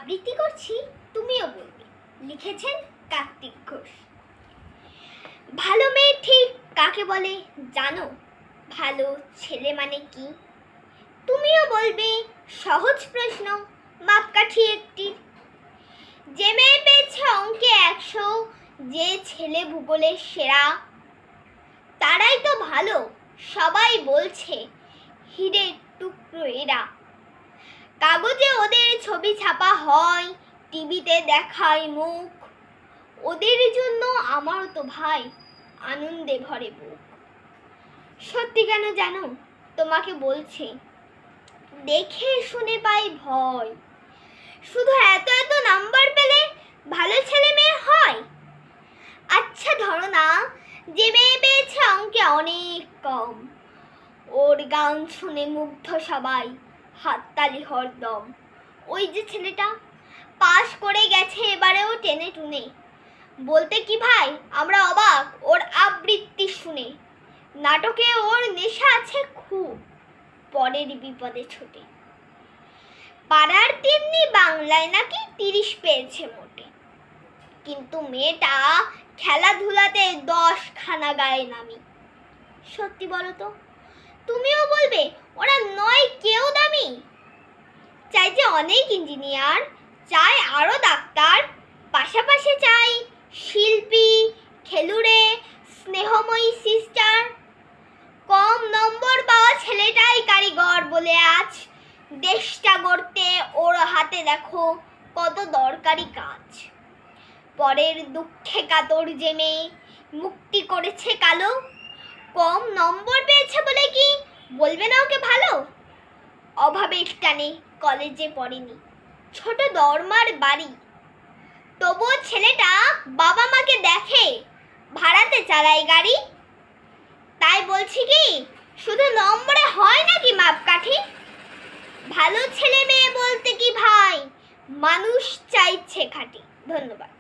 আবৃত্তি করছি, তুমিও বলবে। লিখেছেন কার্তিক ঘোষ। ভালো মেয়ে ঠিক কাকে বলে জানো? ভালো ছেলে মানে কি? তুমিও বলবে সহজ প্রশ্ন, মাপকাঠি একটি। যে মেয়ে পেয়েছে অঙ্কে 100, যে ছেলে ভূগোলের সেরা, তারাই তো ভালো, সবাই বলছে হীরের টুকরো এরা। কাগজে ওদের ছবি ছাপা হয়, টিভিতে দেখায় মুখ, ওদের জন্য আমারও তো ভাই আনন্দে ভরে বুক। সত্যি কেন জানো? তোমাকে বলছে, দেখে শুনে পাই ভয়। শুধু এত এত নাম্বার পেলে ভালো ছেলে মেয়ে হয়? আচ্ছা ধরো না, যে মেয়ে পেয়েছে অঙ্কে অনেক কম, ওর গান শুনে মুগ্ধ সবাই, হাততালি হরদম। ওই যে ছেলেটা পাশ করে গেছে এবারেও টেনে টুনে, বলতে কি ভাই আমরা অবাক ওর আবৃত্তি শুনে। নাটকে ওর নেশা আছে খুব, পরের বিপদে ছুটে। পাড়ার তিন্নি বাংলায় নাকি 30 পেয়েছে মোটে, কিন্তু মেয়েটা খেলাধুলাতে 10 খানা গায়ে নামি। সত্যি বলো তো, তুমিও বলবে ওরা নয় কেউ দামি? চাই যে অনেক ইঞ্জিনিয়ার, চাই আরো ডাক্তার, পাশাপাশি চাই শিল্পী, খেলুড়ে, স্নেহময়ী সিস্টার। কম নম্বর পাওয়া ছেলেটাই কারিগর বলে আজ দেশটা গড়তে ওর হাতে দেখো কত দরকারি কাজ। পরের দুঃখে কাতর যে মেয়ে মুক্তি করেছে কালো, কম নম্বর পেয়েছে বলে কি বলবে না ওকে ভালো? অভাবের টানে কলেজে পড়েনি, ছোট দরমার বাড়ি, তবুও ছেলেটা বাবা মাকে দেখে, ভাড়াতে চালায় গাড়ি। তাই বলছি কি, শুধু নম্বরে হয় নাকি মাপকাঠি? ভালো ছেলে মেয়ে বলতে কি ভাই, মানুষ চাইছে খাঁটি। ধন্যবাদ।